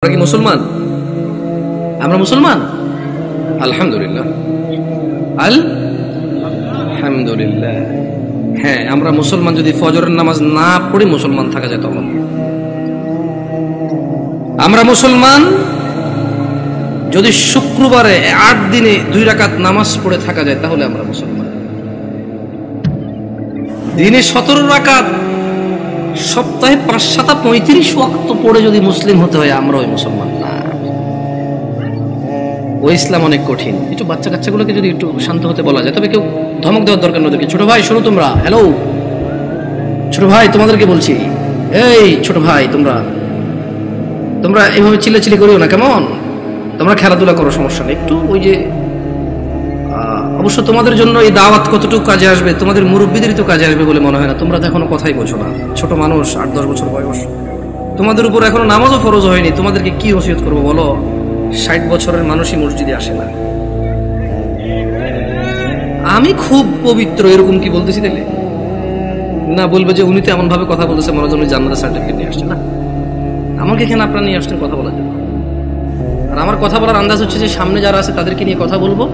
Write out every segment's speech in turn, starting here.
আমরা কি মুসলমান? আমরা মুসলমান আলহামদুলিল্লাহ, আলহামদুলিল্লাহ। হ্যাঁ, আমরা মুসলমান। যদি ফজরের নামাজ না পড়ে মুসলমান থাকা যায় তখন আমরা মুসলমান। যদি শুক্রবারে 8 দিনে 2 রাকাত নামাজ পড়ে থাকা যায় তাহলে আমরা মুসলমান। দিনে 17 রাকাত, সপ্তাহে 5-7-35 ওয়াক্ত পড়ে যদি মুসলিম হতে হয় আমরা ওই মুসলমান না। ওই ইসলাম অনেক কঠিন। একটু বাচ্চা কাচ্চাগুলোকে যদি একটু শান্ত হতে বলা যায়, তবে কেউ ধমক দেওয়ার দরকার নয়। ছোট ভাই শোনো, তোমরা হ্যালো, ছোট ভাই তোমাদেরকে বলছি, এই ছোট ভাই তোমরা এইভাবে চিল্লাচিল্লি করিও না, কেমন? তোমরা খেলাধুলা করো, সমস্যা নেই। একটু ওই যে অবশ্য তোমাদের জন্য এই দাওয়াত কতটুকু কাজে আসবে, তোমাদের মুরব্বীদেরই তো কাজে আসবে বলে মনে হয় না। তোমরা তো এখনো কথাই বলছো না, ছোট মানুষ, 8-10 বছর বয়স। তোমাদের উপর এখনো নামাজও ফরজ হয়নি। তোমাদেরকে কি ওসিয়ত করবো বলো? 60 বছরের মানুষই মসজিদে আসে না। আমি খুব পবিত্র এরকম কি বলতেছি তাহলে? না, বলবে যে উনি তো এমন ভাবে কথা বলতেছে মনে হয় জান্নাতের সার্টিফিকেট নিয়ে আসছে। না, আমাকে এখানে আপনারা নিয়ে আসছেন কথা বলার জন্য। আর আমার কথা বলার আন্দাজ হচ্ছে যে সামনে যারা আছে তাদেরকে নিয়ে কথা বলবো।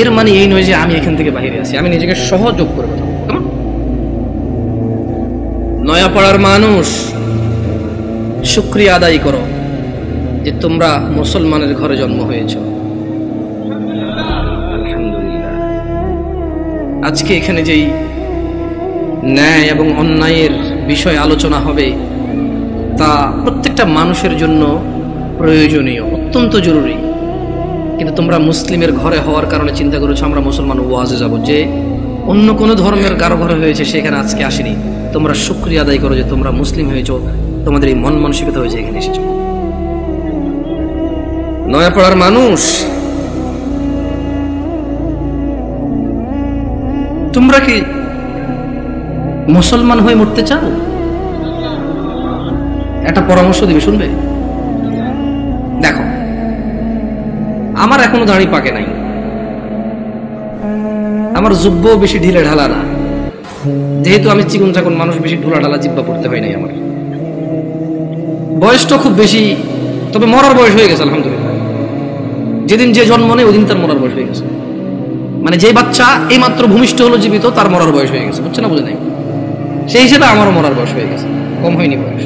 এর মানে এই নয় যে আমি এখান থেকে বাইরে আছি। আমি নিজেকে সহযোগ করে কথা বলবো। কেমন? নয়াপাড়ার মানুষ, শুকরিয়া আদায় করো যে তোমরা মুসলমানের ঘরে জন্ম হয়েছ। আলহামদুলিল্লাহ। আজকে এখানে যেই ন্যায় এবং অন্যায়ের বিষয় আলোচনা হবে তা প্রত্যেকটা মানুষের জন্য প্রয়োজনীয়, অত্যন্ত জরুরি। কিন্তু তোমরা মুসলিমের ঘরে হওয়ার কারণে চিন্তা করেছো আমরা মুসলমান ওয়াজে যাব, যে অন্য কোনো ধর্মের কারো ঘরে হয়েছে সেখানে আজকে আসেনি। তোমরা শুকরিয়া আদায় করো যে তোমরা মুসলিম হয়েছো, তোমাদের এই মন মানসিকতা হয়েছে এখানে এসেছো। নয়াপাড়ার মানুষ, তোমরা কি মুসলমান হয়ে মরতে চাও? একটা পরামর্শ দিবে, শুনবে? দেখো, আমার এখনো দাড়ি পাকে নাই, আমার জুব্ব বেশি ঢিলে ঢালা না। যেহেতু আমি চিকন চাকন মানুষ, বেশি ঢোলা ঢালা জিব্বা পড়তে হয় নাই। আমার বয়সটা খুব বেশি, তবে মরার বয়স হয়ে গেছে আলহামদুলিল্লাহ। যেদিন যে জন্ম নেই ওদিন তার মরার বয়স হয়ে গেছে। মানে যে বাচ্চা এই মাত্র ভূমিষ্ঠ হলো জীবিত, তার মরার বয়স হয়ে গেছে। বুঝছে না? বুঝে নাই? সেই হিসেবে আমারও মরার বয়স হয়ে গেছে, কম হয়নি বয়স।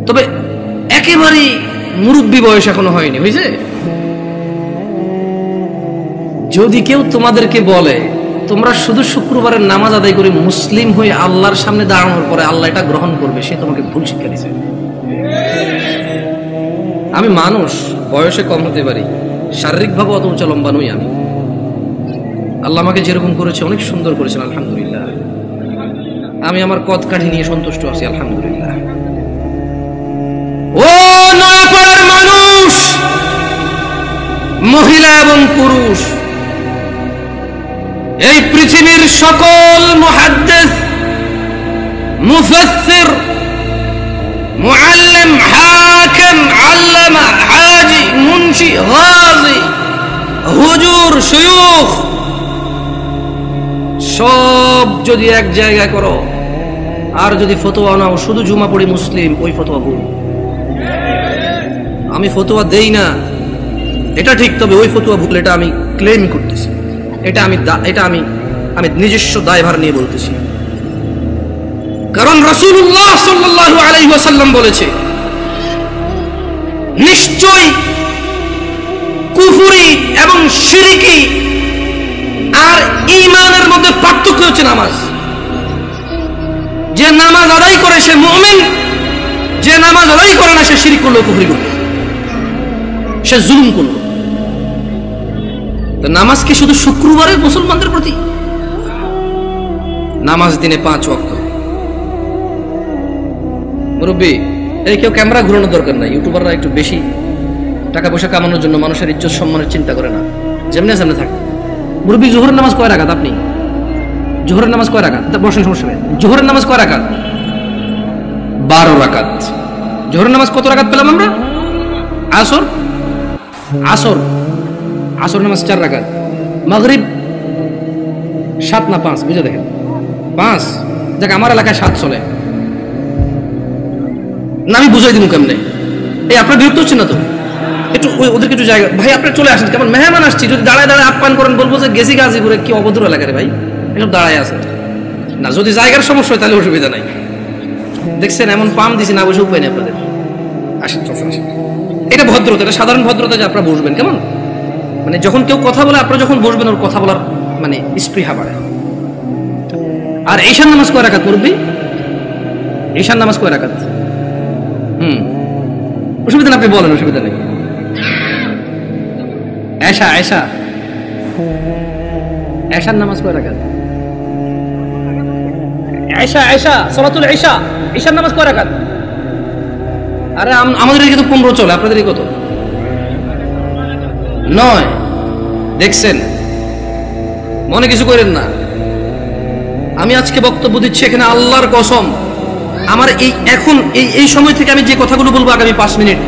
তবে একেবারে মুরব্বী বয়স এখনো হয়নি, হয়েছে? যদি কেউ তোমাদেরকে বলে তোমরা শুধু শুক্রবারের নামাজ আদায় করে মুসলিম হয়ে আল্লাহর সামনে দাঁড়ানোর পরে আল্লাহ এটা গ্রহণ করবে, সে তোমাকে ভুল শিক্ষা দিচ্ছে। আমি মানুষ, বয়সে কম হতে পারি, শারীরিকভাবে অত উঁচা লম্বা নই আমি। আল্লাহ আমাকে যেরকম করেছে অনেক সুন্দর করেছেন আলহামদুলিল্লাহ। আমি আমার কদ কাঠি নিয়ে সন্তুষ্ট আছি আলহামদুলিল্লাহ। ও নয়াপাড়ার মানুষ, মহিলা এবং পুরুষ, এই পৃথিবীর সকল মুহাদ্দিস, মুফাসসির, মুআল্লিম, হাকিম, আল্লামা, হাজি, মুন্সি, গাজী, হুজুর, শায়খ, সব যদি এক জায়গায় করো আর যদি ফতোয়া নাও শুধু জুমা পড়ি মুসলিম, ওই ফতোয়া ভুল। আমি ফতোয়া দেই না এটা ঠিক, তবে ওই ফতোয়া ভুল, এটা আমি ক্লেম করতেছি। এটা আমি নিজস্ব দায়ভার নিয়ে বলতেছি। কারণ রাসূলুল্লাহ সাল্লাল্লাহু আলাইহি ওয়াসাল্লাম বলেছে, নিশ্চয় কুফরি এবং শিরকি আর ঈমানের মধ্যে পার্থক্য হচ্ছে নামাজ। যে নামাজ আদায় করে সে মুমিন, যে নামাজ আদায় করে না সে শিরক করলো, কুফরি করলো, সে জুলুম করলো। তো নামাজ কি শুধু শুক্রবারে মুসলমানদের প্রতি? নামাজ দিনে 5 ওয়াক্ত। মুরব্বী, এই কেউ ক্যামেরা ঘুরানোর দরকার নাই। ইউটিউবাররা একটু বেশি টাকা পয়সা কামানোর জন্য মানুষের ইজ্জত সম্মানের চিন্তা করে না, যেমনি সামনে থাকে। মুরব্বী, জোহরের নামাজ কয় রাকাত? আপনি জোহরের নামাজ কয় রাকাত? বসেন, সমস্যা নেই। জোহরের নামাজ কয় রাকাত? 12 রাকাত। জোহরের নামাজ কত রাকাত পেলাম আমরা? আসর নামাজ 4 রাকাত। মাগরিব 7 না 5? বুঝে দেখেন, 5। দেখ, আমার এলাকায় 7 চলে। না আমি বুঝাই দিব কেমনে? এই আপনার বিরক্ত হচ্ছে না তো? একটু ওদেরকে একটু জায়গা, ভাই আপনার চলে আসেন, কেমন মেহমান আসছি, যদি দাঁড়ায় দাঁড়ায় আপ্যায়ন করেন বলবো যে গেছি গাজীপুরে, কি অভদ্র এলাকা রে ভাই, এসব দাঁড়ায় আছে না। যদি জায়গার সমস্যা হয় তাহলে অসুবিধা নাই। দেখছেন এমন পাম দিছি না, বসে উপায় নেই আপনাদের। আসেন আসেন, এটা ভদ্রতা, এটা সাধারণ ভদ্রতা যে আপনারা বসবেন। কেমন মানে যখন কেউ কথা বলে আপনারা যখন বসবেন ওর কথা বলার মানে স্পৃহা বাড়ে। আর ঈশান নামাজ কয় রাকাত পড়বি? ঈশান নামাজ কয় রাকাত? অসুবিধা না, আপনি বলেন, অসুবিধা নেই। এশা এশা এশার নামাজ কয় রাকাত? এশা এশা সালাতুল ইশা, ঈশার নামাজ কয় রাকাত? আরে আমাদের এদিকে তো 15 চলে, আপনাদের এদিকে কত? 9। দেখছেন, মনে কিছু করেন না। আমি আজকে বক্তব্য দিচ্ছি এখানে আল্লাহর কসম, আমার এই এখন এই সময় থেকে আমি যে কথাগুলো বলবো আগামী 5 মিনিট,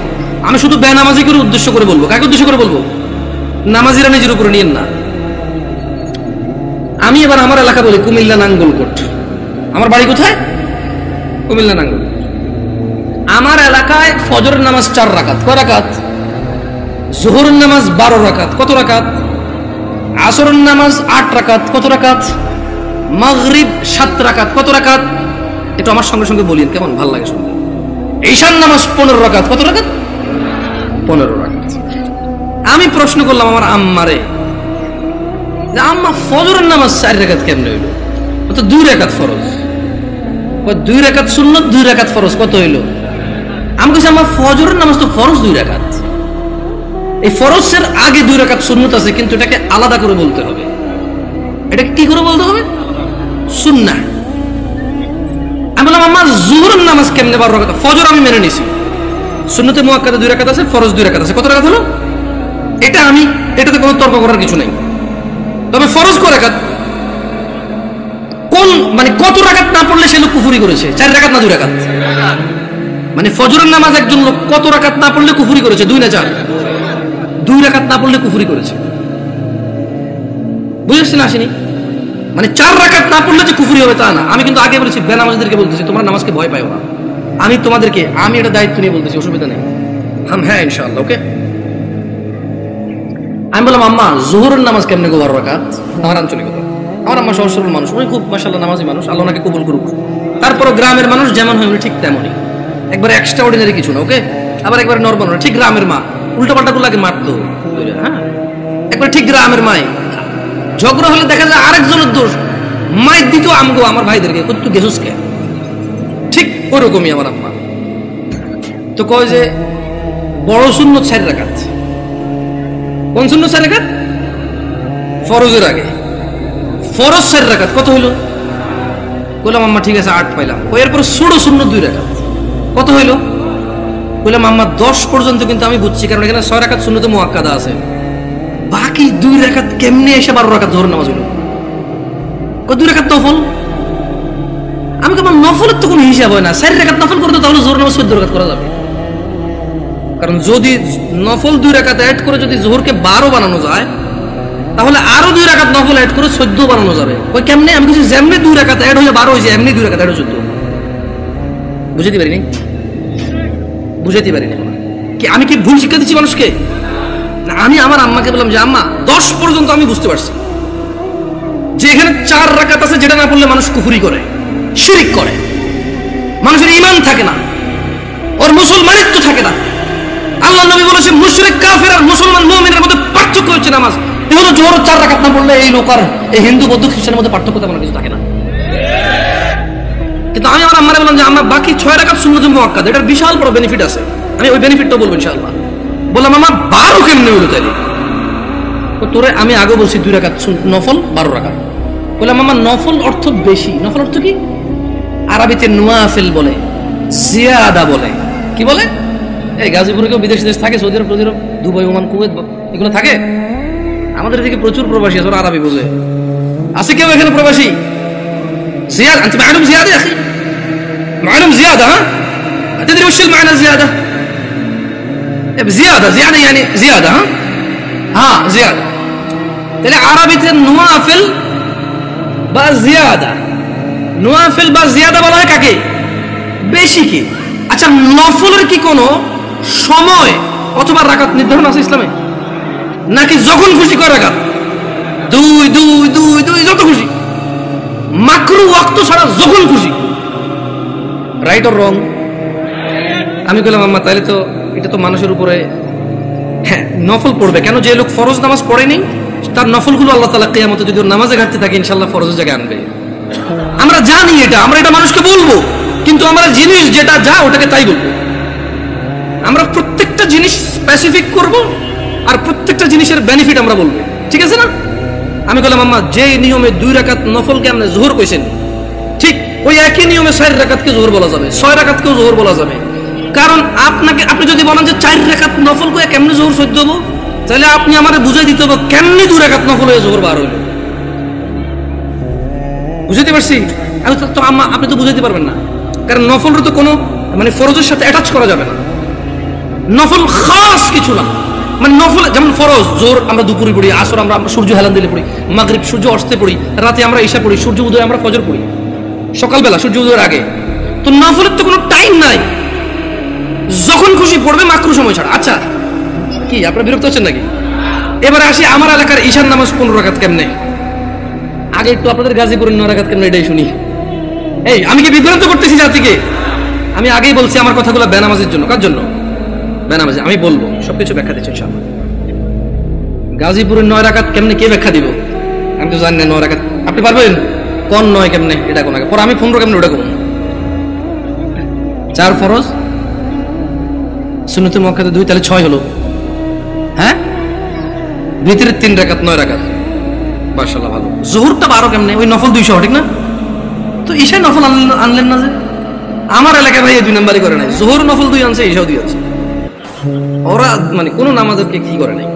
আমি শুধু বেনামাজি করে উদ্দেশ্য করে বলবো। কাকে উদ্দেশ্য করে বলবো? নামাজিরা নিজের উপরে নিয়েন না। আমি এবার আমার এলাকা বলি, কুমিল্লা নাঙ্গলকোট। আমার বাড়ি কোথায়? কুমিল্লা নাঙ্গলকোট। আমার এলাকায় ফজরের নামাজ 4 রাকাত। কয় রাকাত? জোহরের নামাজ 12 রাকাত। কত রাকাত? আসরের নামাজ 8 রাকাত। কত রাকাত? মাগরিব 7 রাকাত। কত রাকাত? একটু আমার সঙ্গে সঙ্গে বলিন, কেমন ভালো লাগে শুনতে। ঈশান নামাজ 15 রাকাত। কত রাকাত? 15 রাকাত। আমি প্রশ্ন করলাম আমার আম্মারে, আম্মা ফজরের নামাজ 4 রাকাত কেমনে হইল? তো 2 রাকাত ফরজ। 2 রাকাত সুন্নত, 2 রাকাত ফরজ। কত হইল? আমি বলছি আমার ফজরের নামাজ তো ফরজ 2 রাকাত। এই ফরজের আগে 2 রাকাত সুন্নত আছে, কিন্তু এটাকে আলাদা করে বলতে হবে। এটা কি করে বলতে হবে? সুন্নাহ। আমি বললাম আমার জোহরের নামাজ কেমনে 12 রাকাত? ফজর আমি মেনে নিছি, সুন্নতে মুআক্কাদা 2 রাকাত আছে, ফরজ 2 রাকাত আছে। কত রাকাত হলো? এটাতে কোনো তর্ক করার কিছু নেই। তবে ফরজ কয় রাকাত? কোন মানে কত রাকাত না পড়লে সে লোক কুফরি করেছে? 4 রাকাত না 2 রাকাত? মানে ফজরের নামাজ একজন লোক কত রাকাত না পড়লে কুফরি করেছে? 2 না 4? 2 রাকাত না পড়লে কুফরি করেছে। বুঝেছেন আসেনি? মানে 4 রাকাত না পড়লে যে কুফরি হবে তা না। আমি কিন্তু আগে বলেছি, বেনামাজিদেরকে বলতেছি তোমরা নামাজকে ভয় পাও না। আমি এটা দায়িত্ব নিয়ে বলতেছি, অসুবিধা নেই। হ্যাঁ ইনশাআল্লাহ, ওকে। আমি বললাম আম্মা জোহরের নামাজ কেমনে গো 12 রাকাত? আমার আঞ্চলিকতা, আমার আম্মা সহজ সরল মানুষ, উনি খুব মাশাআল্লাহ নামাজি মানুষ, আল্লাহ ওনাকে কবুল করুক। তারপরও গ্রামের মানুষ যেমন হয় উনি ঠিক তেমনই, একবারে এক্সট্রা অর্ডিনারি কিছু না, ওকে। আবার একবারে নরমাল না, ঠিক গ্রামের মা। উল্টা পাল্টা গুলো আগে মারতো, হ্যাঁ, একবার ঠিক গ্রামের মাই। ঝগড়া হলে দেখা যায় আরেকজনের দোষ, মাইর দিত আমগো আমার ভাইদেরকে, কত গেছস কে, ঠিক ওরকমই আমার আম্মা। তো কয় যে বড় সুন্নত 4 রাকাত। কোন সুন্নত 4 রাকাত? ফরজের আগে ফরজ 4 রাকাত। কত হইল? বললাম আম্মা ঠিক আছে 8 পাইলাম। এরপর ছোট সুন্নত 2 রাকাত। কত হইল? বললাম আম্মা 10 পর্যন্ত কিন্তু আমি বুঝছি, কারণ এখানে 6 রাকাত সুন্নতে মুআক্কাদা আছে। বাকি 2 রাকাত কেমনে এসে 12 রাকাত জোহর নামাজ হইল? 2 রাকাত নফল। আমি কেমন নফলের তো কোনো হিসাব হয় না। 4 রাকাত নফল করতে তাহলে জোহর নামাজ 14 রাকাত করা যাবে। কারণ যদি নফল 2 রাকাত অ্যাড করে যদি জোহরকে 12 বানানো যায়, তাহলে আরো 2 রাকাত নফল অ্যাড করে 14 বানানো যাবে। ওই কেমনে? আমি কিছু যেমনি 2 রাকাত অ্যাড হয়ে 12 হয়েছে, এমনি 2 রাকাত অ্যাড হয়ে 14। বুঝাতে পারিনি কি? আমি কি ভুল শিক্ষা দিচ্ছি মানুষকে? না, আমি আমার আম্মাকে বললাম যে আম্মা 10 পর্যন্ত আমি বুঝতে পারছি যে এখানে 4 রাকাত আছে, যেটা না পড়লে মানুষ কুফরি করে, শিরিক করে, মানুষের ঈমান থাকে না, ওর মুসলমানিত্ব থাকে না। আল্লাহ নবী বলেছেন মুশরিক কাফের আর মুসলমান মুমিনের মধ্যে পার্থক্য হচ্ছে নামাজ। এই হলো জোহর 4 রাকাত না পড়লে এই লোক আর এই হিন্দু বৌদ্ধ খ্রিস্টানের মধ্যে পার্থক্য তেমন কিছু থাকে না। কিন্তু আমি আমার আম্মারে বললাম যে আম্মা বাকি 6 রাকাত সুন্নত মুআক্কাদা, এটার বিশাল বড় বেনিফিট আছে, আমি ওই বেনিফিটটা বলবো ইনশাআল্লাহ। বললাম আম্মা 12 কেমনে হইলো তাইলে? তোরে আমি আগে বলছি 2 রাকাত নফল 12 রাকাত। বললাম আম্মা নফল অর্থ বেশি। নফল অর্থ কি? আরবিতে নওয়াফিল বলে, জিয়াদা বলে। কি বলে? এই গাজীপুরে কেউ বিদেশি দেশ থাকে? সৌদি আরব, দুবাই, ওমান, কুয়েত এগুলো থাকে? আমাদের এদিকে প্রচুর প্রবাসী আছে, আরবি বোঝে। আছে কেউ এখানে প্রবাসী? زيادة أنت معلوم زيادة يا أخي؟ معلوم زيادة؟ ها؟ تدري وش المعنى زيادة؟ زيادة يعني زيادة، ها زيادة. تلاقي عربية النوافل بقى زيادة، نوافل بقى زيادة بلا هيك كي بيشي كي। আচ্ছা, নফলের কি কোনো সময় অথবা রাকাত নির্ধারণ আছে ইসলামে, নাকি যখন খুশি কয় রাকাত? দুই দুই দুই দুই যত খুশি, মাকরু ওয়াক্ত ছাড়া যখন খুশি। Right or wrong? আমি বললাম আম্মা তাহলে তো এটা তো মানুষের উপরে, হ্যাঁ নফল পড়বে কেন? যে লোক ফরজ নামাজ পড়েনি তার নফলগুলো আল্লাহ তাআলা কিয়ামতে যদি নামাজে ঘাটতি থাকে ইনশাআল্লাহ ফরজের জায়গায় আনবে। আমরা জানি এটা, আমরা এটা মানুষকে বলবো, কিন্তু আমরা জিনিস যেটা যা ওটাকে তাই বলবো। আমরা প্রত্যেকটা জিনিস স্পেসিফিক করব আর প্রত্যেকটা জিনিসের বেনিফিট আমরা বলবো, ঠিক আছে না? আমি বললাম আম্মা যে নিয়মে 2 রাকাত নফলকে আপনি যোহর কইছেন, ঠিক ওই একই নিয়মে 4 রাকাতকে যোহর বলা যাবে, 6 রাকাতকেও যোহর বলা যাবে। কারণ আপনি যদি বলেন যে 4 রাকাত নফল কয়ে কেমনে যোহর সহ্য হবো, তাহলে আপনি আমারে বুঝাই দিতে হবে কেমনি 2 রাকাত নফল হয়ে যোহর বার হইল। বুঝাইতে পারছি? আমি তো আম্মা আপনি তো বুঝাইতে পারবেন না, কারণ নফলের তো কোনো মানে ফরজের সাথে অ্যাটাচ করা যাবে না। নফল খাস কিছু না, মানে নফল যেমন ফরজ জোর আমরা দুপুরে পড়ি, আসর আমরা সূর্য হেলান দিলে পড়ি, মাগরিব সূর্য অস্তে পড়ি, রাতে আমরা ঈশা পড়ি, সূর্য উদয় আমরা ফজর পড়ি, সকালবেলা সূর্য উদয়ের আগে। তো নফলের তো কোনো টাইম নাই, যখন খুশি পড়বে মাকরু সময় ছাড়া। আচ্ছা কি আপনারা বিরক্ত হচ্ছেন নাকি? এবারে আসি আমার এলাকার ঈশার নামাজ 15 রাকাত কেমনে। আগে একটু আপনাদের গাজীপুরের 9 রাকাত কেমনে এটাই শুনি। এই আমি কি বিভ্রান্ত করতেছি জাতিকে? আমি আগেই বলছি আমার কথাগুলো বেনামাজের জন্য। কার জন্য? বেনামাজি। আমি বলবো সবকিছু ব্যাখ্যা দিচ্ছি ইনশাআল্লাহ। গাজীপুরের 9 রাকাত কেমনে কে ব্যাখ্যা দিব? আমি তো জানি না 9 রাকাত। আপনি পারবেন কোন 9 কেমনে এটা কোন আগে পরে আমি 15 কেমনে ওটা কোন? 4 ফরজ, সুন্নতে মুআক্কাদা 2, তাহলে 6 হলো। হ্যাঁ ভিতরে 3 রাকাত, 9 রাকাত। মাশাআল্লাহ ভালো। যোহরটা 12 কেমনে? ওই নফল 200 ঠিক না? তো ঈশা নফল আনলেন না যে? আমার এলাকায় ভাই 2 নাম্বারই করে নাই, যোহর নফল 2 আনছে, ঈশাও 2 আনছে। ওরা মানে কোন নামাজকে কি করে নাই।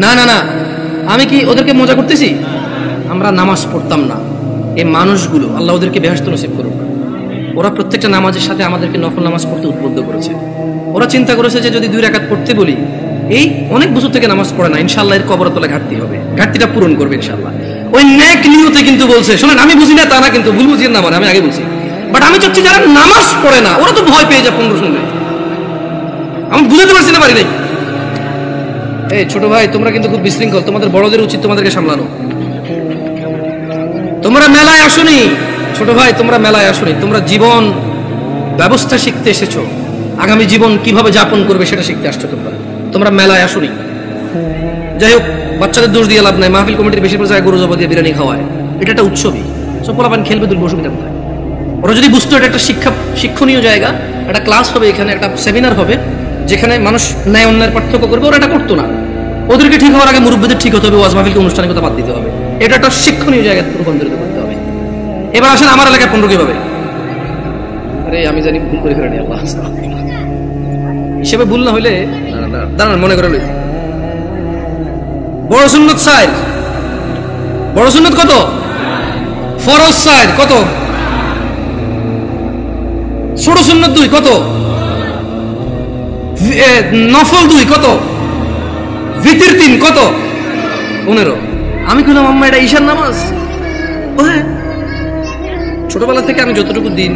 না না না, আমি কি ওদেরকে মজা করতেছি? আমরা নামাজ পড়তাম না, এই মানুষগুলো আল্লাহ ওদেরকে বেহেশত নসিব করুক, ওরা প্রত্যেকটা নামাজের সাথে আমাদেরকে নফল নামাজ পড়তে উদ্বুদ্ধ করেছে। ওরা চিন্তা করেছে যে যদি 2 রাকাত পড়তে বলি, এই অনেক বছর থেকে নামাজ পড়ে না, ইনশাআল্লাহ এর কবর তলে ঘাটতি হবে, ঘাটতিটা পূরণ করবে ইনশাআল্লাহ। ওই নেক নিয়তে কিন্তু বলছে। শুনেন আমি বুঝি না তা না, কিন্তু ভুল বুঝিয়ে না মানে আমি আগে বলছি, বাট আমি চাচ্ছি যারা নামাজ পড়ে না ওরা তো ভয় পেয়ে যায় 15 শুনলে। আমি বুঝাতে পারছি না, পারি নাই। এই ছোট ভাই তোমরা কিন্তু খুব বিশৃঙ্খল, তোমাদের বড়দের উচিত তোমাদেরকে সামলানো। তোমরা মেলায় আসোনি ছোট ভাই, তোমরা মেলায় আসোনি, তোমরা জীবন ব্যবস্থা শিখতে এসেছো, আগামী জীবন কিভাবে যাপন করবে সেটা শিখতে আসছো। তোমরা মেলায় আসোনি। যাই হোক, বাচ্চাদের দোষ দিয়ে লাভ নাই, মাহফিল কমিটির বেশিরভাগ জায়গায় গরু জবা দিয়ে বিরিয়ানি খাওয়ায়, এটা একটা উৎসবই, সব পোলাপান খেলবে, দুর্ব অসুবিধা কোথায়? ওরা যদি বুঝতো এটা একটা শিক্ষণীয় জায়গা, একটা ক্লাস হবে এখানে, একটা সেমিনার হবে যেখানে মানুষ ন্যায় অন্যায়ের পার্থক্য করবে, ওরা এটা করতো না। ওদেরকে ঠিক হওয়ার আগে মুরব্বীদের ঠিক হতে হবে, ওয়াজ মাহফিলকে অনুষ্ঠানের কথা বাদ দিতে হবে, এটা একটা শিক্ষণীয় জায়গায় রূপান্তরিত করতে হবে। এবার আসেন আমার এলাকায় 15 কিভাবে? আরে আমি জানি ভুল করে ফেলেনি, আল্লাহ হিসেবে ভুল না হইলে দাঁড়ান মনে করে লই। বড় সুন্নত 4, বড় সুন্নত কত? ফরজ 4 কত? ছোট সুন্নত 2 কত? নফল 2 কত? ভিতর 3 কত? 15। আমি কইলাম আম্মা এটা ঈশার নামাজ? ও হ্যাঁ, ছোটবেলা থেকে আমি যতটুকু দিন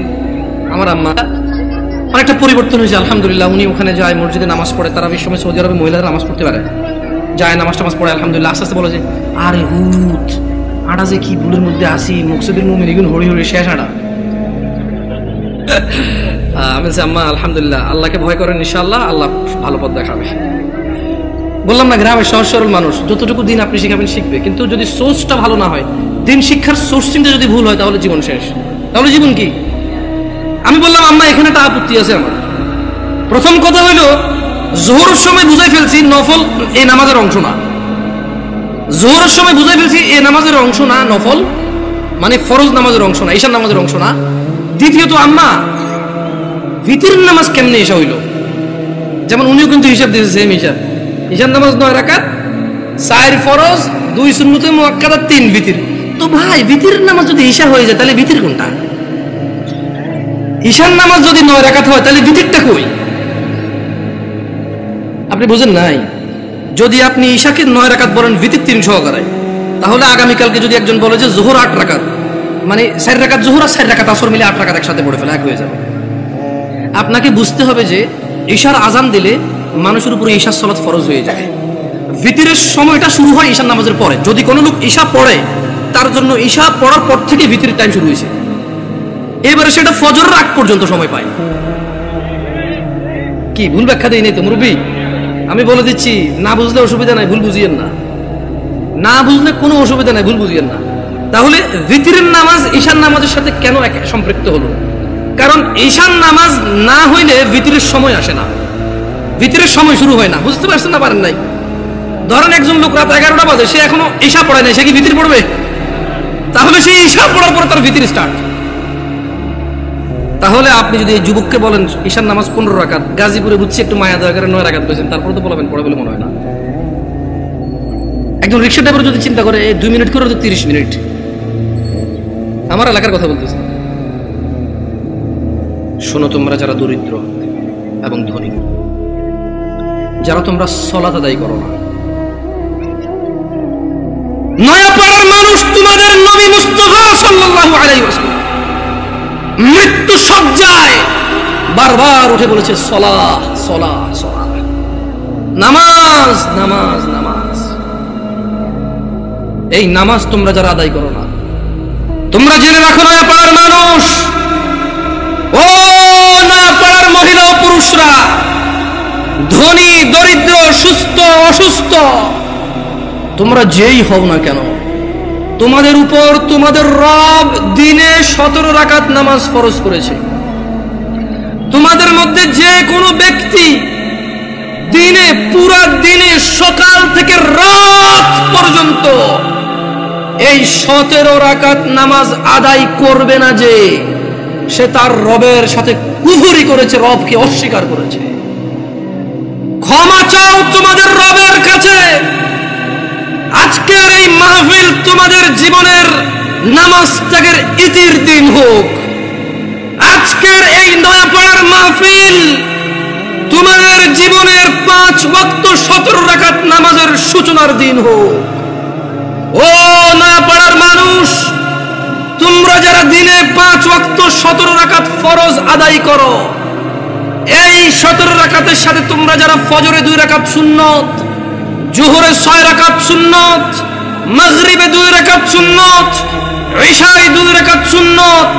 আমার আম্মা অনেকটা পরিবর্তন হয়েছে আলহামদুলিল্লাহ। উনি ওখানে যায়, মসজিদে নামাজ পড়ে, তারাবির সময় সৌদি আরবে মহিলারা নামাজ পড়তে পারে, যায় নামাজ টামাজ পড়ে আলহামদুলিল্লাহ। আস্তে আস্তে বলে যে আরে হুত আটা যে কি ভুলের মধ্যে আসি, মুকসিদুল মুমিন এগুন হরি হরি শেষ আটা। আমি বলছি আম্মা আলহামদুলিল্লাহ, আল্লাহকে ভয় করেন, ইনশাআল্লাহ আল্লাহ ভালো পথ দেখাবে। বললাম না, গ্রামের সহজ সরল মানুষ, যতটুকু দিন আপনি শিখাবেন শিখবে, কিন্তু যদি সোর্সটা ভালো না হয়, দিন শিক্ষার সোর্সিংটা যদি ভুল হয়, তাহলে জীবন শেষ। তাহলে জীবন কি? আমি বললাম আম্মা এখানে একটা আপত্তি আছে আমার। প্রথম কথা হইল জোহরের সময় বুঝাই ফেলছি নফল এই নামাজের অংশ না, জোহরের সময় বুঝাই ফেলছি এই নামাজের অংশ না, নফল মানে ফরজ নামাজের অংশ না, ঈশার নামাজের অংশ না। দ্বিতীয়ত আম্মা ভিতরের নামাজ কেমনে এসা হইল? যেমন উনিও কিন্তু হিসাব দিয়েছে সেম হিসাব, ঈশার নামাজ 9 রাকাত, 4 ফরজ, 2 সুন্নতে মুআক্কাদা, 3 ভিতর। তো ভাই ভিতরের নামাজ যদি ঈশা হয়ে যায় তাহলে ভিতর কোনটা? ঈশার নামাজ যদি 9 রাকাত হয় তাহলে ভিতরটা কই? আপনি বুঝেন নাই? যদি আপনি ঈশাকে 9 রাকাত বলেন ভিতর 3 সহকারে, তাহলে আগামীকালকে যদি একজন বলে যে জোহর 8 রাকাত, মানে 4 রাকাত জোহর আর 4 রাকাত আসর মিলে 8 রাকাত একসাথে পড়ে ফেলে, এক হয়ে যাবে। আপনাকে বুঝতে হবে যে ঈশার আজান দিলে মানুষের উপরে ঈশার সালাত ফরজ হয়ে যায়। ভিতরের সময়টা শুরু হয় ঈশার নামাজের পরে। যদি কোনো লোক ঈশা পড়ে, তার জন্য ঈশা পড়ার পর থেকে ভিতরের টাইম শুরু হয়েছে, এবারে সেটা ফজরের আগ পর্যন্ত সময় পায়। কি ভুল ব্যাখ্যা দেই নাই তো মুরব্বী? আমি বলে দিচ্ছি, না বুঝলে অসুবিধা নাই, ভুল বুঝিয়েন না। না বুঝলে কোনো অসুবিধা নাই, ভুল বুঝিয়েন না। তাহলে ভিতরের নামাজ ঈশার নামাজের সাথে কেন সম্পৃক্ত হলো? কারণ ঈশার নামাজ না হইলে ভিতরের সময় আসে না, ভিতরের সময় শুরু হয় না। বুঝতে পারছেন না? পারেন নাই? ধরেন একজন লোক রাত 11টা বাজে, সে এখনো ঈশা পড়ে নাই, সে কি ভিতরে পড়বে? তাহলে সে ঈশা পড়ার পরে তার ভিতরে স্টার্ট। তাহলে আপনি যদি এই যুবককে বলেন ঈশার নামাজ 15 রাকাত, গাজীপুরে বুঝছি একটু মায়া দয়া করে 9 রাকাত পেয়েছেন, তারপরে তো বলবেন পড়ে বলে মনে হয় না। একজন রিক্সা ড্রাইভার যদি চিন্তা করে 2 মিনিট করে 30 মিনিট, আমার এলাকার কথা বলতেছে। শোনো তোমরা যারা দরিদ্র এবং ধনী, যারা তোমরা সালাত আদায় করো না, নয়াপাড়ার মানুষ তোমাদের নবী মুস্তাফা সাল্লাল্লাহু আলাইহি ওয়াসাল্লাম মৃত্যু সজ্জায় বারবার উঠে বলেছে সালাহ সালাহ সালাহ, নামাজ নামাজ নামাজ। এই নামাজ তোমরা যারা আদায় করো না, তোমরা জেনে রাখো নয়াপাড়ার মানুষ, ও নয়াপাড়ার মহিলা ও পুরুষরা, ধনী দরিদ্র, সুস্থ অসুস্থ, তোমরা যেই হও না কেন, তোমাদের উপর তোমাদের রব দিনে 17 রাকাত নামাজ ফরজ করেছে। তোমাদের মধ্যে যে কোনো ব্যক্তি দিনে, পুরা দিনে সকাল থেকে রাত পর্যন্ত এই 17 রাকাত নামাজ আদায় করবে না, যে সে তার রবের সাথে কুফরি করেছে, রবকে অস্বীকার করেছে। ক্ষমা চাও তোমাদের রবের কাছে। আজকের এই মাহফিল তোমাদের জীবনের নামাজ ত্যাগের ইতির দিন হোক। আজকের এই নয়াপাড়ার মাহফিল তোমাদের জীবনের 5 ওয়াক্ত 17 রাকাত নামাজের সূচনার দিন হোক। ও নয়াপাড়ার মানুষ, তোমরা যারা দিনে 5 ওয়াক্ত 17 রাকাত ফরজ আদায় করো, এই 17 রাকাতের সাথে তোমরা যারা ফজরে 2 রাকাত সুন্নত, জোহরে 6 রাকাত সুন্নত, মাগরিবে 2 রাকাত সুন্নত, ইশায় 2 রাকাত সুন্নত,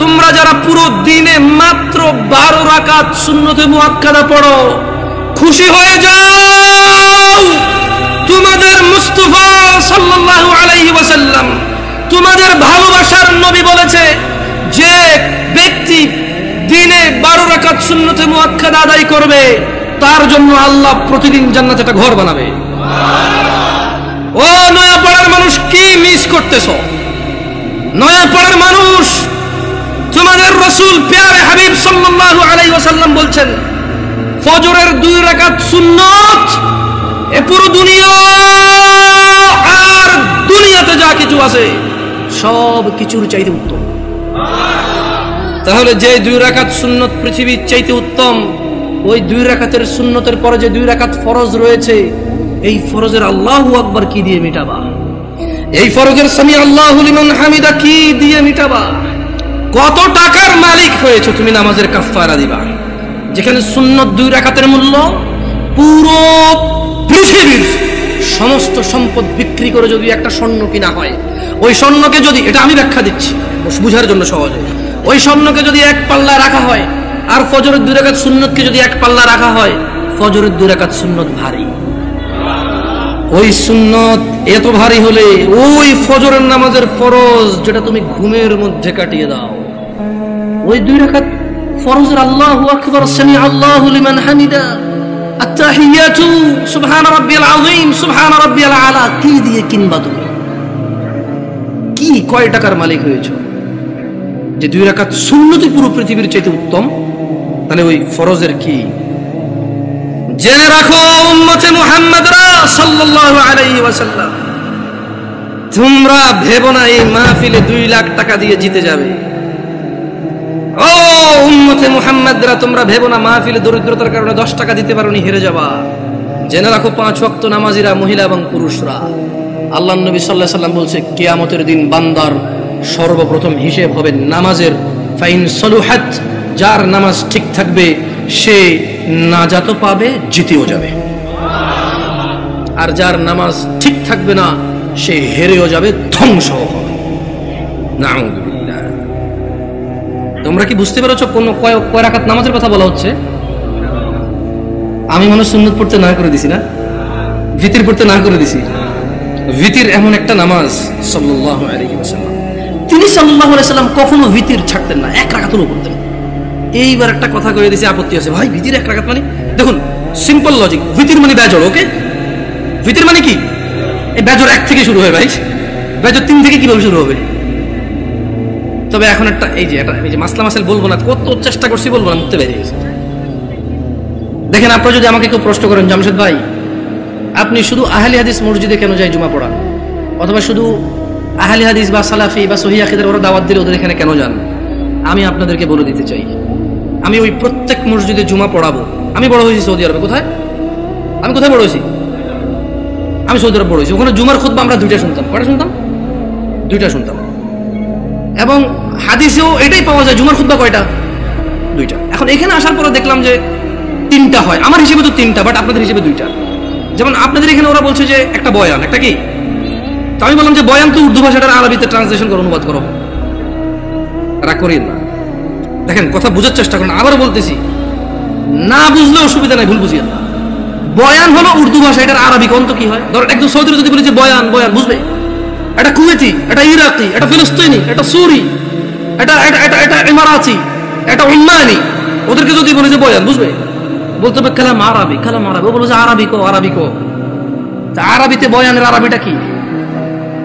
তোমরা যারা পুরো দিনে মাত্র 12 রাকাত সুন্নতে মুআক্কাদা পড়ো, খুশি হয়ে যাও। তোমাদের মুস্তাফা সাল্লাল্লাহু আলাইহি ওয়াসাল্লাম, তোমাদের ভালোবাসার নবী বলেছে, যে ব্যক্তি দিনে 12 রাকাত সুন্নতে মুআক্কাদা আদায় করবে, তার জন্য আল্লাহ প্রতিদিন জান্নাতে একটা ঘর বানাবে। ও নয়াপাড়ার মানুষ, কি মিস করতেছো? নয়াপাড়ার মানুষ, তোমাদের রাসূল প্যারে হাবিব সাল্লাল্লাহু আলাইহি ওয়াসাল্লাম বলছেন, ফজরের 2 রাকাত সুন্নত এ পুরো দুনিয়া আর দুনিয়াতে যা কিছু আছে সব কিছুর চাইতে উত্তম। তাহলে যে 2 রাকাত সুন্নত পৃথিবীর চাইতে উত্তম, ওই 2 রাকাতের সুন্নতের পরে যে 2 রাকাত ফরজ রয়েছে, এই ফরজের আল্লাহু আকবার কি দিয়ে মিটাবা? এই ফরজের সামি আল্লাহু লিমান হামিদা কি দিয়ে মিটাবা? কত টাকার মালিক হয়েছে তুমি নামাজের কাফারা দিবা, যেখানে সুন্নত 2 রাকাতের মূল্য পুরো পৃথিবীর সমস্ত সম্পদ বিক্রি করে যদি একটা স্বর্ণ কিনা হয়, ওই স্বর্ণকে যদি, এটা আমি ব্যাখ্যা দিচ্ছি বুঝার জন্য সহজে, ওই স্বর্ণকে যদি এক পাল্লায় রাখা হয় আর ফজরের 2 রাকাত সুন্নতকে যদি এক পাল্লা রাখা হয়, ফজরের 2 রাকাত সুন্নত ভারী। ওই সুন্নত এত ভারী হলে ওই ফজরের নামাজের ফরজ যেটা তুমি ঘুমের মধ্যে কাটিয়ে দাও, ওই 2 রাকাত ফরজের আল্লাহু আকবার, সামি আল্লাহু লিমান হামিদা, আত-তাহিয়াতু সুবহান রাব্বিয়াল আযীম, সুবহান রাব্বিয়াল আলা কি দিয়ে কিনবা? তুমি কি কয় টাকার মালিক হয়েছো যে 2 রাকাত সুন্নতই পুরো পৃথিবীর চাইতে উত্তম? তাহলে ওই ফরজের কি? জেনে রাখো উম্মতে মুহাম্মাদরা সাল্লাল্লাহু আলাইহি ওয়াসাল্লাম, তোমরা ভেবো না এই মাহফিলে 2 লাখ টাকা দিয়ে জিতে যাবে। ও উম্মতে মুহাম্মাদরা, তোমরা ভেবো না মাহফিলে দরিদ্রতার কারণে 10 টাকা দিতে পারোনি হেরে যাবা। জেনে রাখো 5 ওয়াক্ত নামাজিরা, মহিলা এবং পুরুষরা, আল্লাহর নবী সাল্লাল্লাহু আলাইহি ওয়াসাল্লাম বলছে, কিয়ামতের দিন বান্দার সর্বপ্রথম হিসেব হবে নামাজের। ফাইন সলুহাত যার নামাজ ঠিক থাকবে সে নাজাতও পাবে, জিতেও যাবে। আর যার নামাজ ঠিক থাকবে না সে হেরেও যাবে, ধ্বংস হবে। নাউযুবিল্লাহ। তোমরা কি বুঝতে পেরেছো কোন কয় রাকাত নামাজের কথা বলা হচ্ছে? আমি মনে সুন্নত পড়তে না করে দিছি না, ভিতির পড়তে না করে দিছি। ভিতির এমন একটা নামাজ, সাল্লাল্লাহু আলাইহি ওয়াসাল্লাম, তিনি সাল্লাল্লাহু আলাইহি ওয়াসাল্লাম কখনো ভিতির ছাড়তেন না, এক রাকাতও পড়তেন। এইবার একটা কথা কয়ে দিয়েছে, আপত্তি আছে ভাই, ভিতির এক রাকাত মানে? দেখুন সিম্পল লজিক, ভিতির মানে বেজর। ওকে, ভিতির মানে কি? এই বেজর 1 থেকে শুরু হয় ভাই, বেজর 3 থেকে কিভাবে শুরু হবে? তবে এখন একটা এই যে মাসলা মাসাইল বলবো না, কত চেষ্টা করছি বলবো না, মুখতে বেরিয়ে গেছে। দেখেন, আপনারা যদি আমাকে কেউ প্রশ্ন করেন, জামশেদ ভাই আপনি শুধু আহলে হাদিস মসজিদে কেন যায় জুমা পড়ান, অথবা শুধু আহলে হাদিস বা সালাফি বা সহিহ আকীদার ওরা দাওয়াত দিলে ওদের এখানে কেন যান, আমি আপনাদেরকে বলে দিতে চাই, আমি ওই প্রত্যেক মসজিদে জুমা পড়াবো। আমি বড় হয়েছি সৌদি আরবে। কোথায়? আমি কোথায় বড় হয়েছি? আমি সৌদি আরব বড় হয়েছি। ওখানে জুমার খুতবা আমরা 2টা শুনতাম। কয়টা শুনতাম? 2টা শুনতাম। এবং হাদিসেও এটাই পাওয়া যায়, জুমার খুতবা কয়টা? 2টা। এখন এখানে আসার পরে দেখলাম যে 3টা হয়। আমার হিসেবে তো 3টা, বাট আপনাদের হিসেবে 2টা। যেমন আপনাদের এখানে ওরা বলছে যে একটা বয়ান, একটা কি? তো আমি বললাম যে বয়ান তো উর্দু ভাষাটার আরবিতে ট্রান্সলেশন করে অনুবাদ করো। রাগ করিয়েন না, দেখেন কথা বুঝার চেষ্টা করেন। আবার বলতেছি, না বুঝলে অসুবিধা নাই, ভুল বুঝিয়েন না। বয়ান হলো উর্দু ভাষা, এটার আরবিক অন্ত কি হয়? ধর একদম সৌদি যদি বলি যে বয়ান, বয়ান বুঝবে? এটা কুয়েতি, এটা ইরাকি, এটা ফিলিস্তিনি, এটা সুরি, এটা এটা এটা এটা ইমারাতি, এটা উম্মানি, ওদেরকে যদি বলি যে বয়ান বুঝবে? বলতে হবে কালাম আরবি, কালাম আরবি। ও বলো যে আরবিকো, আরবিকো। তা আরবিতে বয়ানের আরবিটা কি?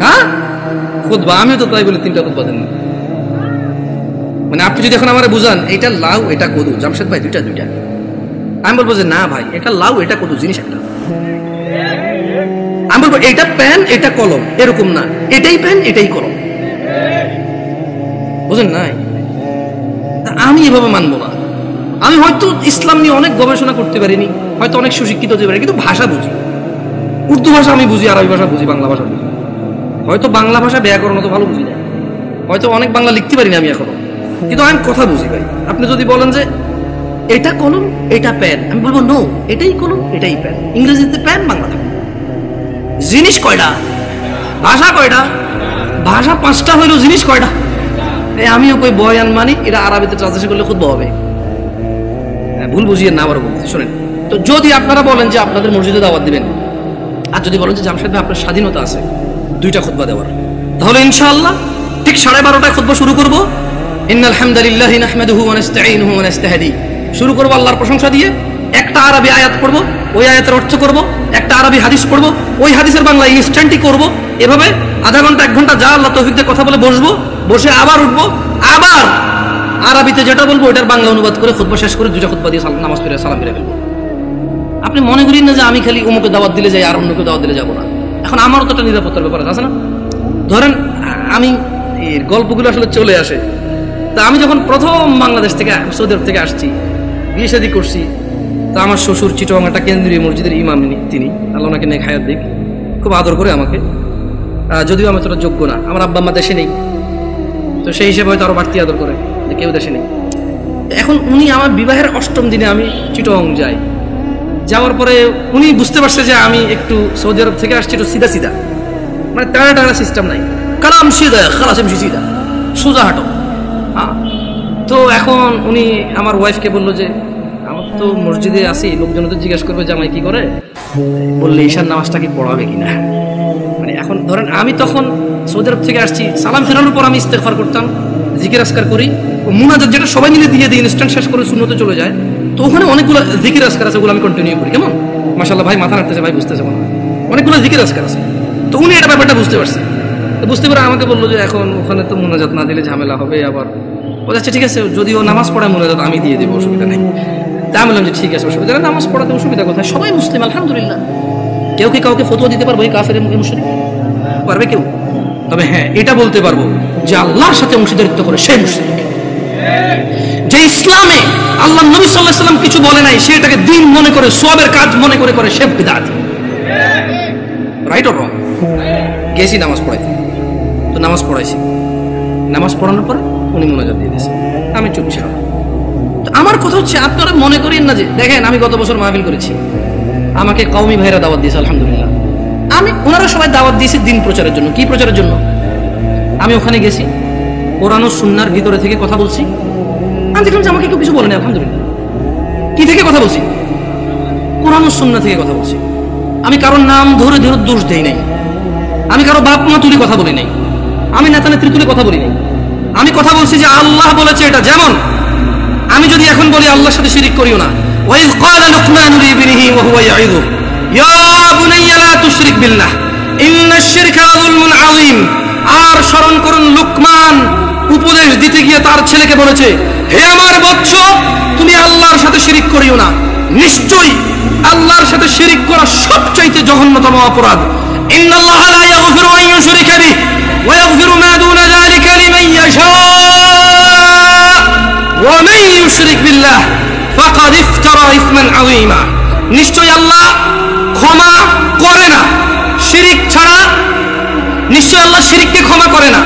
হ্যাঁ, খুতবা। আমিও তো তাই বলি, 3টা খুতবা দেন। মানে আপনি যদি এখন আমারে বুঝান এটা লাউ এটা কদু, জামশেদ ভাই 2টা 2টা, আমি বলবো যে না ভাই এটা লাউ এটা কদু, জিনিস একটা। আমি বলবো এটা পেন এটা কলম, এরকম না, এটাই পেন এটাই কলম। বুঝেন নাই? আমি এভাবে মানবো না। আমি হয়তো ইসলাম নিয়ে অনেক গবেষণা করতে পারিনি, হয়তো অনেক সুশিক্ষিত হতে পারি, কিন্তু ভাষা বুঝি। উর্দু ভাষা আমি বুঝি, আরবি ভাষা বুঝি, বাংলা ভাষা বুঝি। হয়তো বাংলা ভাষা ব্যাকরণ তো ভালো বুঝি না, হয়তো অনেক বাংলা লিখতে পারি না আমি এখনো, কিন্তু আমি কথা বুঝি ভাই। আপনি যদি বলেন যে এটা কলম এটা পেন, আমি বলবো নো, এটাই কলম এটাই পেন। ইংরেজিতে পেন, বাংলাতে জিনিস কয়টা? ভাষা কয়টা? ভাষা 5টা হইলো, জিনিস কয়টা? আমিও কই বয়ান মানি, এটা আরবিতে ট্রান্সলেশন করলে খুব হবে। ভুল বুঝিয়ে না, আবার বলতে শোনেন। তো যদি আপনারা বলেন যে আপনাদের মসজিদে দাওয়াত দিবেন, আর যদি বলেন যে জামশেদ ভাই আপনার স্বাধীনতা আছে 2টা খুতবা দেওয়ার, তাহলে ইনশাআল্লাহ ঠিক 12:30টায় খুতবা শুরু করব। ইন্নাল হামদালিল্লাহি নাহমাদুহু ওয়া নাস্তাঈনুহু ওয়া নাস্তাহদি, শুরু করব আল্লাহর প্রশংসা দিয়ে। একটা আরবি আয়াত পড়ব, ওই আয়াতের অর্থ করব। একটা আরবি হাদিস পড়ব, ওই হাদিসের বাংলা ইনস্ট্যান্টই করব। এভাবে আধা ঘন্টা 1 ঘন্টা যা আল্লাহ তৌফিক দিয়ে কথা বলে বসবো, বসে আবার উঠবো, আবার আরবিতে যেটা বলবো ওটার বাংলা অনুবাদ করে খুতবা শেষ করে 2টা খুতবা দিয়ে নামাজ পড়ে সালাম ফিরে ফেলবো। আপনি মনে করেন না যে আমি খালি অমুকে দাওয়াত দিলে যাই আর অন্যকে দাওয়াত দিলে যাবো না। এখন আমারও তো একটা নিরাপত্তার ব্যাপার আছে না? ধরেন আমি এর গল্পগুলো আসলে চলে আসে। তা আমি যখন প্রথম বাংলাদেশ থেকে সৌদি আরব থেকে আসছি, বিয়ে শাদী করছি, তা আমার শ্বশুর চিটং একটা কেন্দ্রীয় মসজিদের ইমাম, তিনি আল্লাহ ওনাকে নেক হায়াত দিক, খুব আদর করে আমাকে। যদিও আমি তোরা যোগ্য না, আমার আব্বা আম্মা দেশে নেই, তো সেই হিসেবে হয়তো আরো বাড়তি আদর করে, যে কেউ দেশে নেই। এখন উনি আমার বিবাহের 8ম দিনে আমি চিটং যাই, যাওয়ার পরে উনি বুঝতে পারছে যে আমি একটু সৌদি আরব থেকে আসছি একটু সিধা সিধা, মানে টানা টানা সিস্টেম নাই, কালাম সিধা খালাস এমসি সিধা, সোজা হাঁটো। হ্যাঁ, তো এখন উনি আমার ওয়াইফকে বললো যে আমার তো মসজিদে আসি, লোকজন তো জিজ্ঞাসা করবে জামাই কি করে, বললে ঈশার নামাজটা কি পড়াবে কিনা। মানে এখন ধরেন আমি তখন সৌদি আরব থেকে আসছি, সালাম ফেরানোর পর আমি ইস্তেগফার করতাম, জিকির আজকার করি, মুনাজাত যেটা সবাই মিলে দিয়ে দিই, ইনস্ট্যান্ট শেষ করে সুন্নতে চলে যায়। তো ওখানে অনেকগুলো জিকির আজকার আছে, ওগুলো আমি কন্টিনিউ করি। কেমন মাশাআল্লাহ ভাই, মাথা নাড়তেছে ভাই, বুঝতেছে মনে হয় অনেকগুলো জিকির আজকার আছে। তো উনি এটা ব্যাপারটা বুঝতে পারছে, বুঝতে পারে আমাকে বললো যে এখন ওখানে তো মুনাজাত না দিলে ঝামেলা হবে। আবার বলছে ঠিক আছে, যদিও নামাজ পড়ায় মুনাজাত আমি দিয়ে দেবো, অসুবিধা নেই। তা আমি বললাম যে ঠিক আছে, অসুবিধা নেই, নামাজ পড়াতে অসুবিধা কোথায়, সবাই মুসলিম আলহামদুলিল্লাহ। কেউ কি কাউকে ফতোয়া দিতে পারবো এই কাফের মুশরিক? পারবে কেউ? তবে হ্যাঁ এটা বলতে পারবো যে আল্লাহর সাথে অংশীদারিত্ব করে সে মুশরিক। যে ইসলামে আল্লাহ নবী সাল্লাল্লাহু আলাইহি ওয়াসাল্লাম কিছু বলে নাই, সে এটাকে দ্বীন মনে করে, সওয়াবের কাজ মনে করে করে সে বিদআত। Right or wrong? গেছি নামাজ পড়াইতে, তো নামাজ পড়াইছি, নামাজ পড়ানোর পর উনি মুনাজাত দিয়ে দিয়েছে, আমি চুপ ছিলাম। আমার কথা হচ্ছে আপনারা মনে করেন না যে দেখেন আমি গত বছর মাহফিল করেছি, আমাকে কওমি ভাইরা দাওয়াত দিয়েছে, আলহামদুলিল্লাহ। ওনারা সবাই দাওয়াত দিয়েছে দিন প্রচারের জন্য। কি প্রচারের জন্য? আমি ওখানে গেছি, কোরআন ও সুন্নাহর ভিতরে থেকে কথা বলছি। আমি দেখলাম যে আমাকে কেউ কিছু বলেনি, আলহামদুলিল্লাহ। কি থেকে কথা বলছি? কোরআন ও সুন্নাহ থেকে কথা বলছি। আমি কারোর নাম ধরে ধরে দোষ দেই নাই, আমি কারো বাপ মা তুলে কথা বলি নাই, আমি নেতা নেত্রী তুলে কথা বলি নাই। আমি কথা বলছি যে আল্লাহ বলেছে এটা। যেমন আমি যদি এখন বলি আল্লাহর সাথে শিরিক করিও না, ওয়াইজ ক্বালা লুকমানু লিবনিহি ওয়া হুয়া ইয়াইযু ইয়া বুনাইয়া লা তুশরিক বিল্লাহ ইন্নাশ শিরকা যুলমুন আযীম। আর স্মরণ করুন, লুকমান উপদেশ দিতে গিয়ে তার ছেলেকে বলেছে, হে আমার বৎস, তুমি আল্লাহর সাথে শিরিক করিও না। নিশ্চয়ই আল্লাহর সাথে শিরিক করা সবচাইতে জঘন্যতম অপরাধ। ইন্নাল্লাহা লা ইয়াগফিরু আন ইউশরিকা বিহি ওয়া ইয়াগফিরু মা দুনা যালিকা লিমান ইয়াশা ওয়া মান ইউশরিক বিল্লাহ ফাকাদ ইফতারা ইসমান আযীমা। নিশ্চয়ই আল্লাহ ক্ষমা করে না শিরিক ছাড়া, নিশ্চয়ই আল্লাহ শিরিককে ক্ষমা করে না।